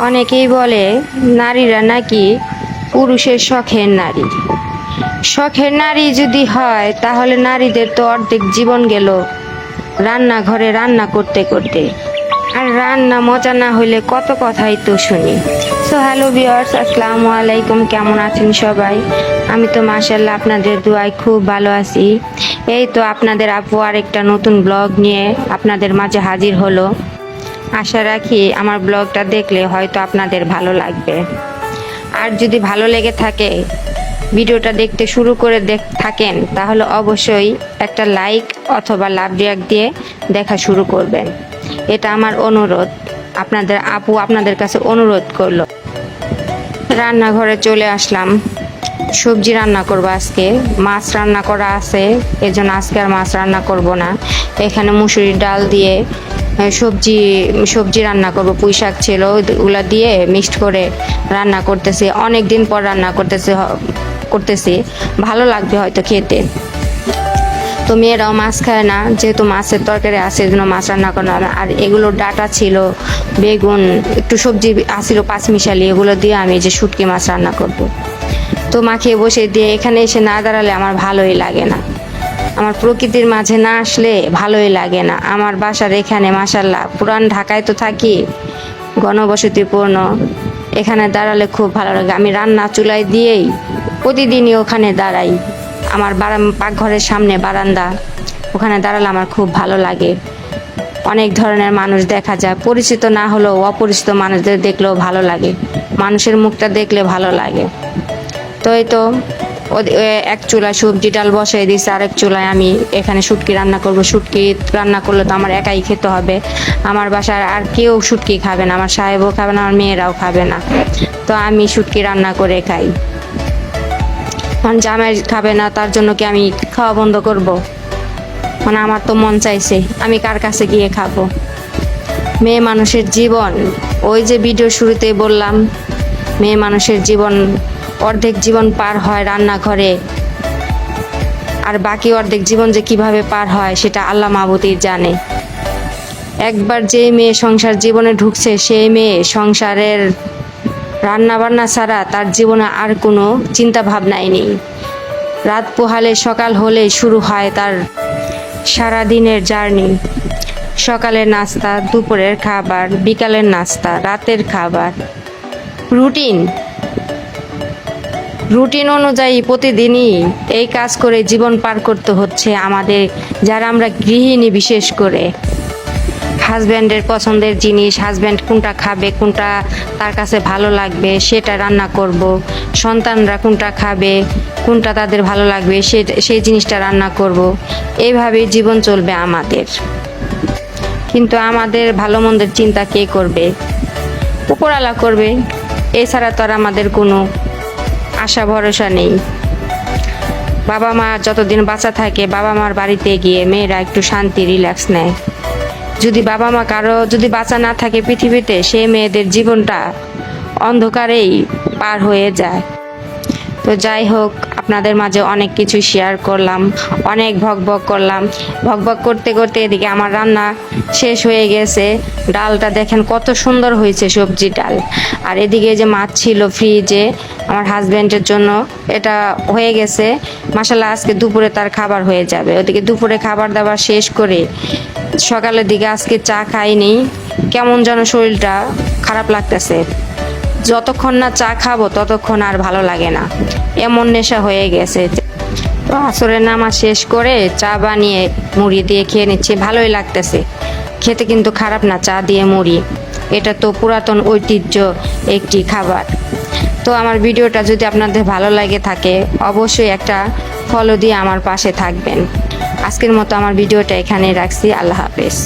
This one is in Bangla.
অনেকেই বলে নারীরা নাকি পুরুষের শখের নারী। শখের নারী যদি হয় তাহলে নারীদের তো অর্ধেক জীবন গেল রান্নাঘরে রান্না করতে করতে। আর রান্না মজা না হইলে কত কথাই তো শুনি। সো হ্যালো ভিউয়ার্স, আসসালামু আলাইকুম। কেমন আছেন সবাই? আমি তো মাশাআল্লাহ আপনাদের দোয়ায় খুব ভালো আছি। এই তো আপনাদের আপু আরেকটা নতুন ব্লগ নিয়ে আপনাদের মাঝে হাজির হলো। আশা রাখি আমার ব্লগটা দেখলে হয়তো আপনাদের ভালো লাগবে। আর যদি ভালো লেগে থাকে, ভিডিওটা দেখতে শুরু করে থাকেন, তাহলে অবশ্যই একটা লাইক অথবা লাভ রিয়াক্ট দিয়ে দেখা শুরু করবেন। এটা আমার অনুরোধ। আপনাদের আপু আপনাদের কাছে অনুরোধ করলো। রান্নাঘরে চলে আসলাম, সবজি রান্না করবো আজকে। মাছ রান্না করা আছে, এজন্য আজকে আর মাছ রান্না করব না। এখানে মুসুরির ডাল দিয়ে সবজি রান্না করব। পুঁই শাক ছিল, ওগুলা দিয়ে মিক্সড করে রান্না করতেছি। অনেক দিন পর রান্না করতেছি, ভালো লাগবে হয়তো খেতে। তো মেয়েরাও মাছ খায় না, যেহেতু মাছের তরকারি আছে এজন্য মাছ রান্না করা। আর এগুলো ডাটা ছিল, বেগুন, একটু সবজি আসছিল পাঁচমিশালি, এগুলো দিয়ে আমি যে শুটকি মাছ রান্না করব। তো মাখিয়ে বসে দিয়ে এখানে এসে না দাঁড়ালে আমার ভালোই লাগে না। আমার প্রকৃতির মাঝে না আসলে ভালোই লাগে না। আমার বাসার এখানে মাশাআল্লাহ, পুরান ঢাকায় তো থাকি, ঘনবসতিপূর্ণ। এখানে দাঁড়ালে খুব ভালো লাগে। আমি রান্না চুলায় দিয়েই প্রতিদিনই ওখানে দাঁড়াই। আমার পাকঘরের সামনে বারান্দা, ওখানে দাঁড়ালে আমার খুব ভালো লাগে। অনেক ধরনের মানুষ দেখা যায়, পরিচিত না হলেও অপরিচিত মানুষদের দেখলেও ভালো লাগে। মানুষের মুখটা দেখলে ভালো লাগে। তো এই তো এক চুলায় সবজি ডাল বসাই দিয়েছি, আরেক চুলায় আমি এখানে শুটকি রান্না করব। শুটকি রান্না করলে তো আমার একাই খেতে হবে। আমার বাসায় আর কেউ শুটকি খাবে না, আমার সাহেবও খাবে না, আমার মেয়েরাও খাবে না। তো আমি শুটকি রান্না করে খাই। মানে জামাই খাবে না, তার জন্য কি আমি খাওয়া বন্ধ করব? মানে আমার তো মন চাইছে, আমি কার কাছে গিয়ে খাবো? মেয়ে মানুষের জীবন, ওই যে ভিডিও শুরুতে বললাম, মেয়ে মানুষের জীবন অর্ধেক জীবন পার হয় রান্নাঘরে, আর বাকি অর্ধেক জীবন যে কিভাবে পার হয় সেটা আল্লাহ মাবুদই জানে। একবার যে মেয়ে সংসার জীবনে ঢুকছে, সেই মেয়ে সংসারের রান্না বান্না ছাড়া তার জীবনে আর কোনো চিন্তা ভাবনাই নেই। রাত পোহালে সকাল হলে শুরু হয় তার সারাদিনের জার্নি। সকালের নাস্তা, দুপুরের খাবার, বিকালের নাস্তা, রাতের খাবার, রুটিন অনুযায়ী প্রতিদিনই এই কাজ করে জীবন পার করতে হচ্ছে আমাদের, যারা আমরা গৃহিণী। বিশেষ করে হাজব্যান্ডের পছন্দের জিনিস, হাজব্যান্ড কোনটা খাবে, কোনটা তার কাছে ভালো লাগবে সেটা রান্না করব। সন্তানরা কোনটা খাবে, কোনটা তাদের ভালো লাগবে সেই জিনিসটা রান্না করব। এইভাবেই জীবন চলবে আমাদের। কিন্তু আমাদের ভালো মন্দের চিন্তা কে করবে? উপরওয়ালা করবে। এছাড়া তো আর আমাদের কোনো আশা ভরসা নেই। বাবা মা যতদিন বাঁচা থাকে, বাবা মার বাড়িতে গিয়ে মেয়েরা একটু শান্তি রিল্যাক্স নেয়। যদি বাবা মা কারো যদি বাঁচা না থাকে পৃথিবীতে, সেই মেয়েদের জীবনটা অন্ধকারেই পার হয়ে যায়। তো যাই হোক, আপনাদের মাঝে অনেক কিছু শেয়ার করলাম, অনেক ভকভক করলাম। ভকভক করতে করতে এদিকে আমার রান্না শেষ হয়ে গেছে। ডালটা দেখেন কত সুন্দর হয়েছে, সবজি ডাল। আর এদিকে যে মাছ ছিল ফ্রিজে আমার হাজব্যান্ডের জন্য, এটা হয়ে গেছে মাশাআল্লাহ। আজকে দুপুরে তার খাবার হয়ে যাবে। ওদিকে দুপুরে খাবার দাবার শেষ করে সকালের দিকে আজকে চা খাইনি, কেমন যেন শরীরটা খারাপ লাগতেছে। যতক্ষণ না চা খাবো ততক্ষণ আর ভালো লাগে না, এমন নেশা হয়ে গেছে। তো আসরের নামাজ শেষ করে চা বানিয়ে মুড়ি দিয়ে খেয়ে নিচ্ছি, ভালোই লাগতেছে খেতে, কিন্তু খারাপ না। চা দিয়ে মুড়ি, এটা তো পুরাতন ঐতিহ্য একটি খাবার। তো আমার ভিডিওটা যদি আপনাদের ভালো লাগে থাকে, অবশ্যই একটা ফলো দিয়ে আমার পাশে থাকবেন। আজকের মতো আমার ভিডিওটা এখানেই রাখছি। আল্লাহ হাফেজ।